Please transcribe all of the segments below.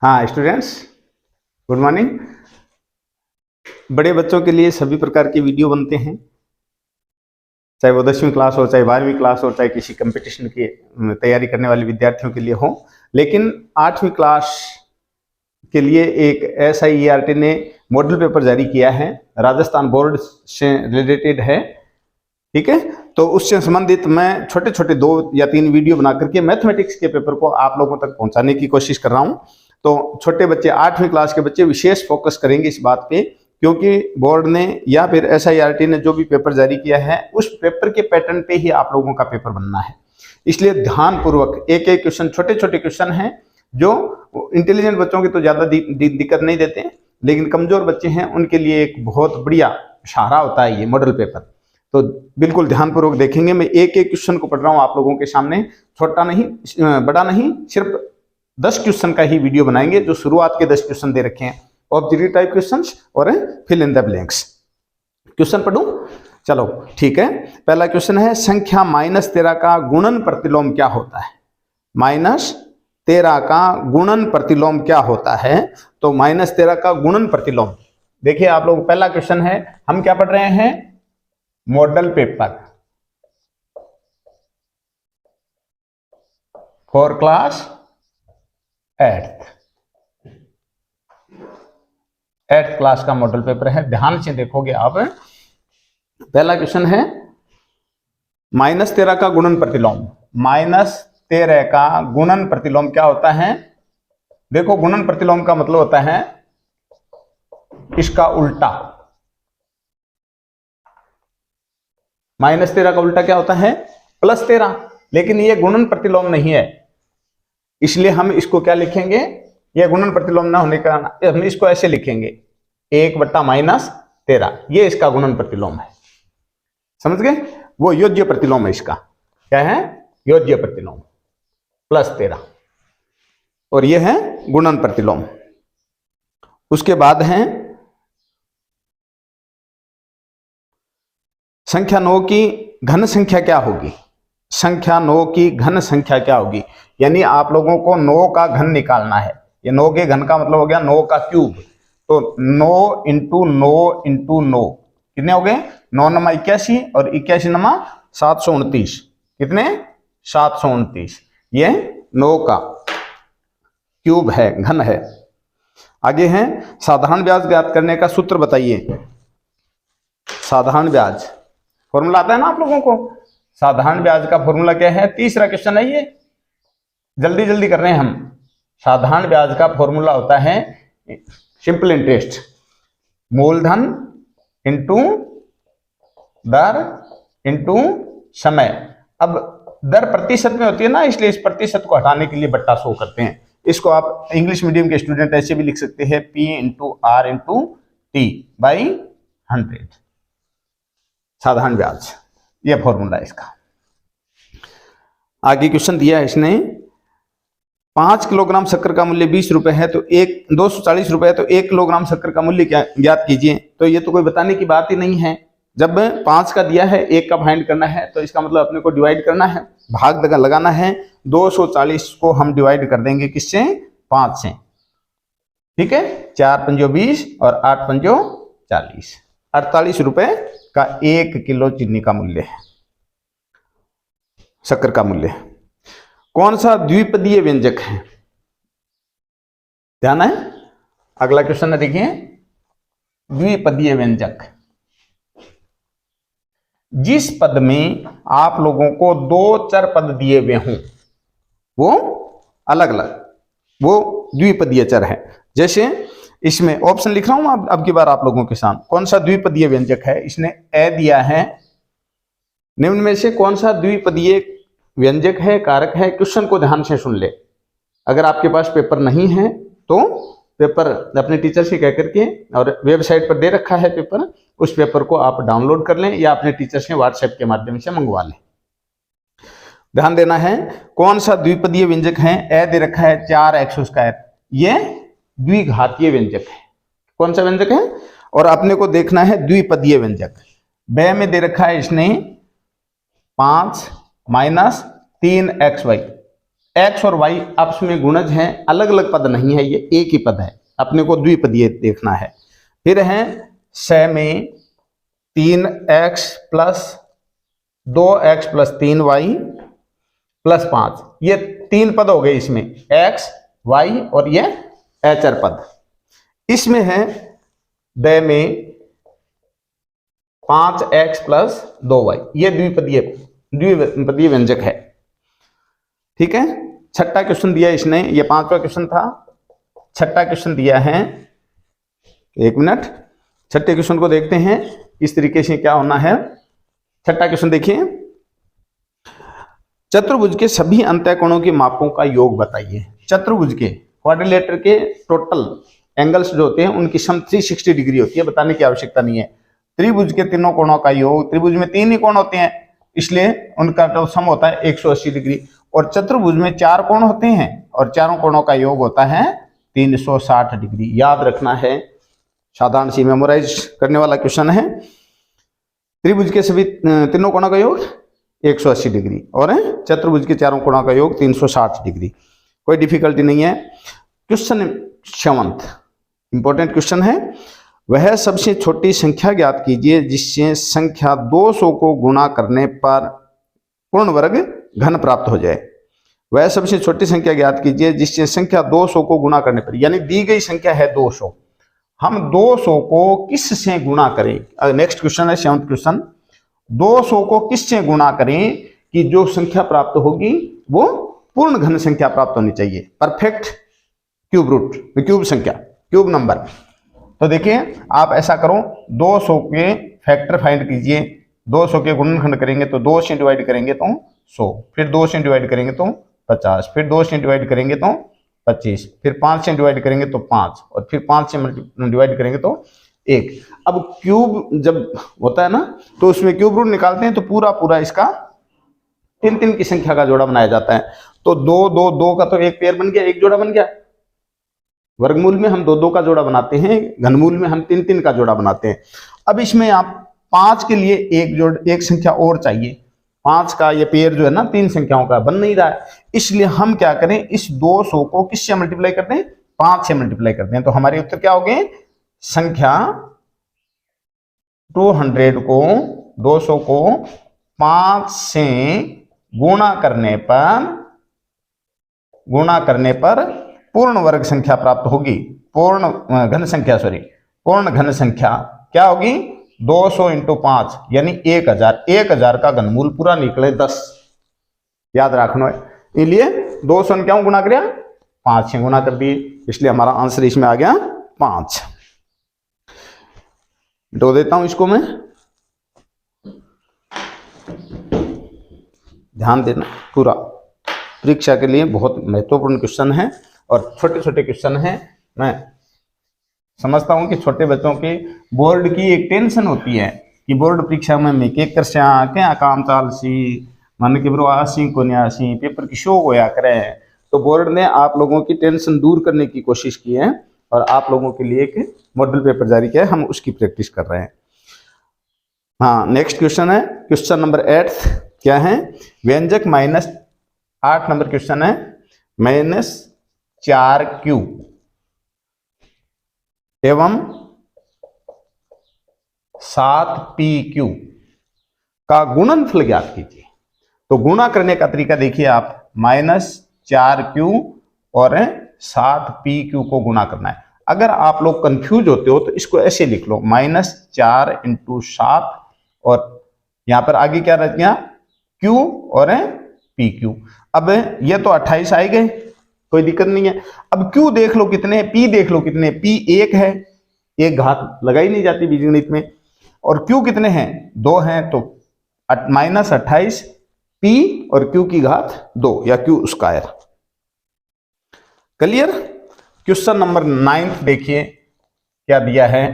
हाँ students, good morning. बड़े बच्चों के लिए सभी प्रकार के वीडियो बनते हैं, चाहे वो 10वीं क्लास हो, चाहे 12वीं क्लास हो, चाहे किसी कंपटीशन की तैयारी करने वाले विद्यार्थियों के लिए हो। लेकिन 8वीं क्लास के लिए एक SIERT ने मॉडल पेपर जारी किया है, राजस्थान बोर्ड से रिलेटेड है। ठीक है, तो उससे संबंधित मैं छोटे छोटे 2 या 3 वीडियो बना करके मैथमेटिक्स के पेपर को आप लोगों तक पहुंचाने की कोशिश कर रहा हूं। तो छोटे बच्चे 8वीं क्लास के बच्चे विशेष फोकस करेंगे इस बात पे, क्योंकि बोर्ड ने या फिर SIERT ने जो भी पेपर जारी किया है उस पेपर के पैटर्न पे ही आप लोगों का पेपर बनना है। इसलिए ध्यानपूर्वक एक एक क्वेश्चन, छोटे छोटे क्वेश्चन हैं जो इंटेलिजेंट बच्चों की तो ज्यादा दिक्कत नहीं देते, लेकिन कमजोर बच्चे हैं उनके लिए एक बहुत बढ़िया सहारा होता है ये मॉडल पेपर। तो बिल्कुल ध्यानपूर्वक देखेंगे। मैं एक एक क्वेश्चन को पढ़ रहा हूं आप लोगों के सामने, छोटा नहीं, बड़ा नहीं, सिर्फ 10 क्वेश्चन का ही वीडियो बनाएंगे। जो शुरुआत के 10 क्वेश्चन दे रखे हैं, ऑब्जेक्टिव टाइप क्वेश्चंस और fill in the blanks. Question पढ़ूं? चलो ठीक है। पहला क्वेश्चन है, संख्या -13 का गुणन प्रतिलोम क्या होता है? -13 का गुणन प्रतिलोम क्या होता है? तो -13 का गुणन प्रतिलोम, देखिए आप लोग, पहला क्वेश्चन है, हम क्या पढ़ रहे हैं? Model paper for class 8th class का मॉडल पेपर है। ध्यान से देखोगे आप। पहला क्वेश्चन है -13 का गुणन प्रतिलोम। -13 का गुणन प्रतिलोम क्या होता है? देखो, गुणन प्रतिलोम का मतलब होता है इसका उल्टा। -13 का उल्टा क्या होता है? +13। लेकिन ये गुणन प्रतिलोम नहीं है, इसलिए हम इसको क्या लिखेंगे? यह गुणन प्रतिलोम ना होने का हम इसको ऐसे लिखेंगे, 1/-13। ये इसका गुणन प्रतिलोम है। समझ गए? वो योज्य प्रतिलोम है इसका। क्या है? योज्य प्रतिलोम, +13। और ये है गुणन प्रतिलोम। उसके बाद है संख्या 9 की घन संख्या क्या होगी? संख्या 9 की घन संख्या क्या होगी? यानी आप लोगों को 9 का घन निकालना है। ये 9 के घन का मतलब हो गया 9 का क्यूब। तो 9 × 9 × 9 कितने हो गए? 9 × 9 81 और 81 × 9 729। कितने? 729। ये 9 का क्यूब है, घन है। आगे है, साधारण ब्याज ज्ञात करने का सूत्र बताइए। साधारण ब्याज फॉर्मूला आता है ना आप लोगों को? साधारण ब्याज का फॉर्मूला क्या है? तीसरा क्वेश्चन है ये, जल्दी जल्दी कर रहे हैं हम। साधारण ब्याज का फॉर्मूला होता है सिंपल इंटरेस्ट, मूलधन इंटू दर इंटू समय। अब दर प्रतिशत में होती है ना, इसलिए इस प्रतिशत को हटाने के लिए बट्टा 100 करते हैं। इसको आप इंग्लिश मीडियम के स्टूडेंट ऐसे भी लिख सकते हैं, P × R × T / 100। साधारण ब्याज, यह फॉर्मूला है इसका। आगे क्वेश्चन दिया है इसने, 5 किलोग्राम शक्कर का मूल्य 20 रुपए है, तो 240 रुपए है, तो 1 किलोग्राम शक्कर का मूल्य क्या ज्ञात कीजिए। तो ये तो कोई बताने की बात ही नहीं है। जब 5 का दिया है, 1 का फाइंड करना है, तो इसका मतलब अपने को डिवाइड करना है, भाग लगाना है। 240 को हम डिवाइड कर देंगे किससे? 5 से। ठीक है, 4 × 5 = 20 और 8 × 5 = 40। 48 रुपए का 1 किलो चीनी का मूल्य है, शक्कर का मूल्य। कौन सा द्विपदीय व्यंजक है? ध्यान है, अगला क्वेश्चन है, देखिए। द्विपदीय व्यंजक, जिस पद में आप लोगों को 2 चर पद दिए हुए हों, वो अलग अलग, वो द्विपदीय चर है। जैसे इसमें ऑप्शन लिख रहा हूं अब की बार आप लोगों के सामने। कौन सा द्विपदीय व्यंजक है? इसने ए दिया है। निम्न में से कौन सा द्विपदीय व्यंजक है, कारक है? क्वेश्चन को ध्यान से सुन ले। अगर आपके पास पेपर नहीं है तो पेपर अपने टीचर से कह करके, और वेबसाइट पर दे रखा है पेपर, उस पेपर को आप डाउनलोड कर लें या अपने टीचर से व्हाट्सएप के माध्यम से मंगवा लें। ध्यान देना है, कौन सा द्विपदीय व्यंजक है? ए दे रखा है 4x², ये द्विघातीय व्यंजक है। कौन सा व्यंजक है? और अपने को देखना है द्विपदीय व्यंजक। बे में दे रखा है इसने 5 - 3xy, x और y आपस में गुणज हैं, अलग अलग पद नहीं है, ये एक ही पद है, अपने को द्विपदीय देखना है। फिर है 6 में 3x plus 2x plus 3y plus 5, ये 3 पद हो गए इसमें, x y और ये एचर पद। इसमें है द में 5x प्लस 2y, ये द्विपदीय व्यंजक है। ठीक है, छठा क्वेश्चन दिया इसने, ये 5वां क्वेश्चन था। छठा क्वेश्चन दिया है, एक मिनट, छठे क्वेश्चन को देखते हैं इस तरीके से क्या होना है। छठा क्वेश्चन देखिए, चतुर्भुज के सभी अंतःकोणों के मापों का योग बताइए। चतुर्भुज के क्वाड्रिलेटर के टोटल एंगल्स जो होते हैं उनकी सम 360 डिग्री होती है, बताने की आवश्यकता नहीं है। त्रिभुज के तीनों कोणों का योग, त्रिभुज में 3 ही कोण होते हैं इसलिए उनका तो सम होता है 180 डिग्री, और चतुर्भुज में 4 कोण होते हैं और चारों कोणों का योग होता है 360 डिग्री। याद रखना है, साधारण सी मेमोराइज करने वाला क्वेश्चन है। त्रिभुज के सभी तीनों कोणों का योग 180 डिग्री और चतुर्भुज के चारों कोणों का योग 360 डिग्री, कोई डिफिकल्टी नहीं है। क्वेश्चन 7 इंपॉर्टेंट क्वेश्चन है, वह सबसे छोटी संख्या ज्ञात कीजिए जिससे संख्या 200 को गुणा करने पर पूर्ण वर्ग घन प्राप्त हो जाए। वह सबसे छोटी संख्या ज्ञात कीजिए जिससे संख्या 200 को गुणा करने पर, यानी दी गई संख्या है 200, हम 200 को किस से गुणा करें। नेक्स्ट क्वेश्चन है 7वां क्वेश्चन, 200 को किस से गुणा करें कि जो संख्या प्राप्त होगी वो पूर्ण घन संख्या प्राप्त होनी चाहिए, परफेक्ट क्यूब रूट, क्यूब संख्या, क्यूब नंबर। तो देखिए आप ऐसा करो, 200 के फैक्टर फाइंड कीजिए। 200 के गुणनखंड करेंगे तो 2 से डिवाइड करेंगे तो 100, फिर 2 से डिवाइड करेंगे तो 50, फिर 2 से डिवाइड करेंगे तो 25, फिर 5 से डिवाइड करेंगे तो 5, और फिर 5 से डिवाइड करेंगे तो 1। अब क्यूब जब होता है ना तो उसमें क्यूब रूट निकालते हैं तो पूरा इसका 3 की संख्या का जोड़ा बनाया जाता है। तो 2 का तो एक पेयर बन गया, एक जोड़ा बन गया। वर्गमूल में हम 2 का जोड़ा बनाते हैं, घनमूल में हम 3 का जोड़ा बनाते हैं। अब इसमें आप 5 के लिए एक संख्या और चाहिए। 5 का ये पेयर जो है ना 3 संख्याओं का बन नहीं रहा है, इसलिए हम क्या करें, इस 200 को किससे मल्टीप्लाई करते हैं, 5 से मल्टीप्लाई करते हैं। तो हमारे उत्तर क्या हो गए, संख्या 200 को 200 को 5 से गुणा करने पर पूर्ण वर्ग संख्या प्राप्त होगी। पूर्ण घन संख्या क्या होगी, 200 × 5 यानी 1000। 1000 का घनमूल पूरा निकले 10, याद रखना है। इसलिए 200 ने क्यों गुणा किया, 5 से गुणा कर दिए, इसलिए हमारा आंसर इसमें आ गया 5। मिटा देता हूं इसको मैं, ध्यान देना, पूरा परीक्षा के लिए बहुत महत्वपूर्ण क्वेश्चन है और छोटे छोटे क्वेश्चन हैं। मैं समझता हूं कि छोटे बच्चों के बोर्ड की एक टेंशन होती है कि बोर्ड परीक्षा में मैं के कर क्या काम चाल सी मन के ब्रो आसी को न्यासी पेपर की शो होया करें। तो बोर्ड ने आप लोगों की टेंशन दूर करने की कोशिश की है और आप लोगों के लिए एक मॉडल पेपर जारी किया है, हम उसकी प्रैक्टिस कर रहे हैं। हाँ, नेक्स्ट क्वेश्चन है क्वेश्चन नंबर 8 क्या है, व्यंजक -8 नंबर क्वेश्चन है, -4q एवं 7pq का गुणनफल ज्ञात कीजिए। तो गुणा करने का तरीका देखिए आप, -4q और 7pq को गुणा करना है। अगर आप लोग कंफ्यूज होते हो तो इसको ऐसे लिख लो, -4 × 7 और यहां पर आगे क्या रह गया, q और pq। अब ये तो 28 आए गए, कोई दिक्कत नहीं है। अब q देख लो कितने, p देख लो कितने, p 1 है, एक घात लगाई नहीं जाती बीजगणित में, और q कितने हैं, 2 हैं, तो -28 p और q की घात 2 या q square. Clear. Question number 9 देखिए क्या दिया है,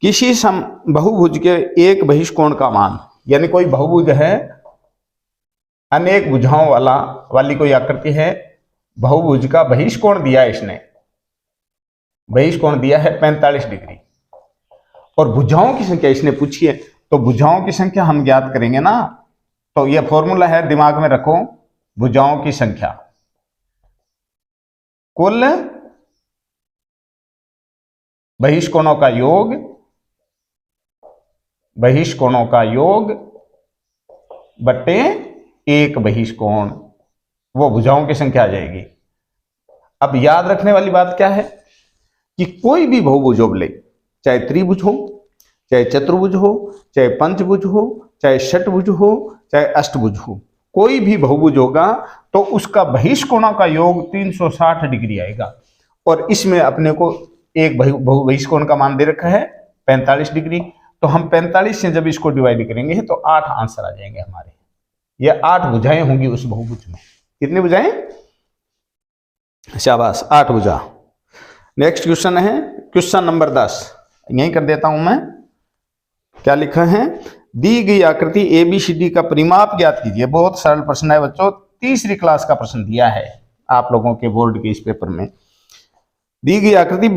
किसी बहुभुज के एक बहिष्कोण का मान, यानी कोई बहुभुज है, अनेक भुजाओं वाली कोई आकृति है, बहुभुज का बहिष्कोण दिया है इसने, बहिष्कोण दिया है 45 डिग्री और भुजाओं की संख्या इसने पूछी है। तो भुजाओं की संख्या हम ज्ञात करेंगे ना, तो यह फॉर्मूला है, दिमाग में रखो, भुजाओं की संख्या, कुल बहिष्कोणों का योग, बहिष्कोणों का योग बट्टे एक बहिष्कोण, वो भुजाओं की संख्या आ जाएगी। अब याद रखने वाली बात क्या है कि कोई भी बहुभुज ले, चाहे त्रिभुज हो, चाहे चतुर्भुज हो, चाहे पंचभुज हो, चाहे षटभुज हो, चाहे अष्टभुज हो, कोई भी बहुभुज होगा तो उसका बहिष्कोणों का योग 360 डिग्री आएगा। और इसमें अपने को एक बहिष्कोण का मान दे रखा है 45 डिग्री, तो हम 45 से जब इसको डिवाइड करेंगे तो 8 आंसर आ जाएंगे हमारे। ये 8 भुजाएं होंगी उस बहुभुज में। कितनी भुजाएं? शाबाश, 8 भुजा। नेक्स्ट क्वेश्चन है क्वेश्चन नंबर 10, यही कर देता हूं मैं। क्या लिखा है? दी गई आकृति ABCD का परिमाप ज्ञात कीजिए। बहुत सरल प्रश्न है बच्चों, तीसरी क्लास का प्रश्न दिया है आप लोगों के बोर्ड के इस पेपर में। दी गई आकृति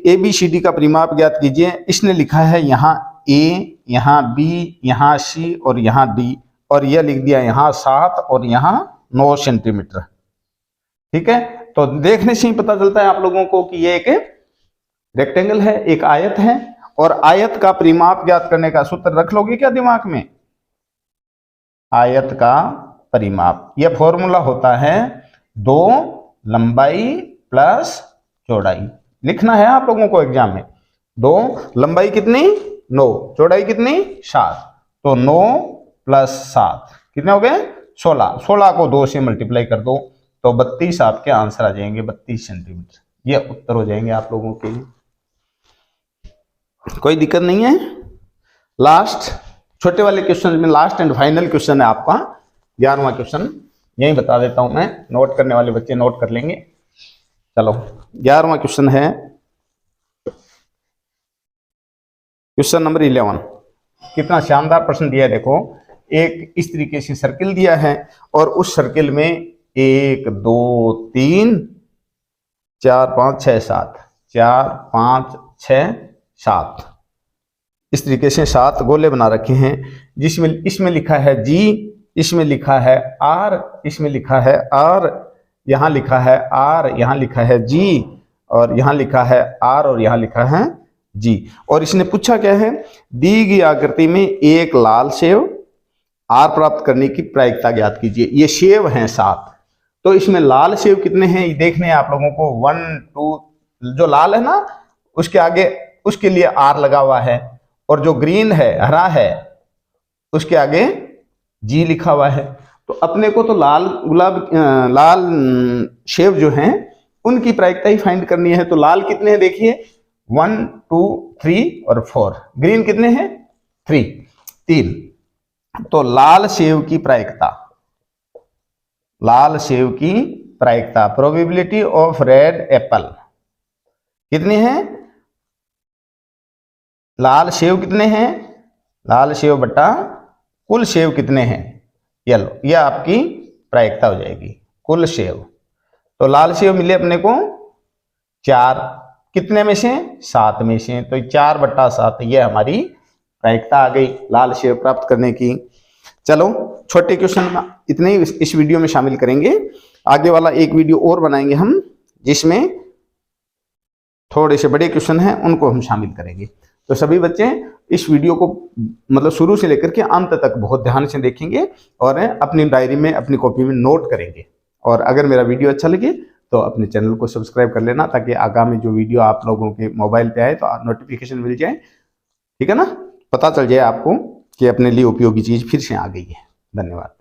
ABCD का परिमाप ज्ञात कीजिए। इसने लिखा है यहाँ A, यहाँ B, यहाँ C और यहाँ D, और यह लिख दिया यहाँ 7 और यहाँ 9 सेंटीमीटर। ठीक है, तो देखने से ही पता चलता है आप लोगों को कि ये एक रेक्टेंगल है, एक आयत है, और आयत का परिमाप ज्ञात करने का सूत्र रख लोगे क्या दिमाग में? आयत का परिमाप, यह फॉर्मूला होता है 2 लंबाई प्लस चौड़ाई। लिखना है आप लोगों को एग्जाम में। 2 लंबाई कितनी? 9, चौड़ाई कितनी? 7, तो 9 प्लस 7 कितने हो गए? 16। 16 को 2 से मल्टीप्लाई कर दो तो 32 आपके आंसर आ जाएंगे, 32 सेंटीमीटर। ये उत्तर हो जाएंगे आप लोगों के लिए। कोई दिक्कत नहीं है। लास्ट छोटे वाले क्वेश्चन में लास्ट एंड फाइनल क्वेश्चन है आपका 11वां क्वेश्चन, यही बता देता हूं मैं, नोट करने वाले बच्चे नोट कर लेंगे। चलो 11वां क्वेश्चन है क्वेश्चन नंबर 11। कितना शानदार प्रश्न दिया है देखो। एक इस तरीके से सर्किल दिया है और उस सर्किल में 1 2 3 4 5 6 7 4 5 6 7 इस तरीके से 7 गोले बना रखे हैं, जिसमें इसमें लिखा है G, इसमें लिखा है R, इसमें लिखा है R, यहाँ लिखा है R, यहाँ लिखा है G, और यहाँ लिखा है R और यहाँ लिखा है G। और इसने पूछा क्या है? दी गई आकृति में एक लाल सेव R प्राप्त करने की प्रायिकता ज्ञात कीजिए। ये सेव हैं 7, तो इसमें लाल सेव कितने हैं ये देखने हैं आप लोगों को। 1 2, जो लाल है ना उसके आगे उसके लिए R लगा हुआ है, और जो ग्रीन है हरा है उसके आगे G लिखा हुआ है। तो अपने को तो लाल सेव जो हैं उनकी प्रायिकता ही फाइंड करनी है। तो लाल कितने हैं देखिए, 1 2 3 और 4। ग्रीन कितने हैं? 3। तो लाल सेव की प्रायिकता, लाल सेव की प्रायिकता, प्रोबेबिलिटी ऑफ रेड एप्पल कितनी है? लाल सेव कितने हैं? लाल सेव बटा कुल सेव कितने हैं? येलो, यह आपकी प्रायिकता हो जाएगी कुल सेव। तो लाल सेव मिले अपने को 4, कितने में से? 7 में से, तो 4 बटा 7 ये हमारी प्रायिकता आ गई लाल सेव प्राप्त करने की। चलो छोटे क्वेश्चन इतने ही इस वीडियो में शामिल करेंगे। आगे वाला एक वीडियो और बनाएंगे हम, जिसमें थोड़े से बड़े क्वेश्चन हैं उनको हम शामिल करेंगे। तो सभी बच्चे इस वीडियो को मतलब शुरू से लेकर के अंत तक बहुत ध्यान से देखेंगे और अपनी डायरी में अपनी कॉपी में नोट करेंगे। और अगर मेरा वीडियो अच्छा लगे तो अपने चैनल को सब्सक्राइब कर लेना, ताकि आगामी जो वीडियो आप लोगों के मोबाइल पे आए तो नोटिफिकेशन मिल जाए। ठीक है ना, पता चल जाए आपको कि अपने लिए उपयोगी चीज़ फिर से आ गई है। धन्यवाद।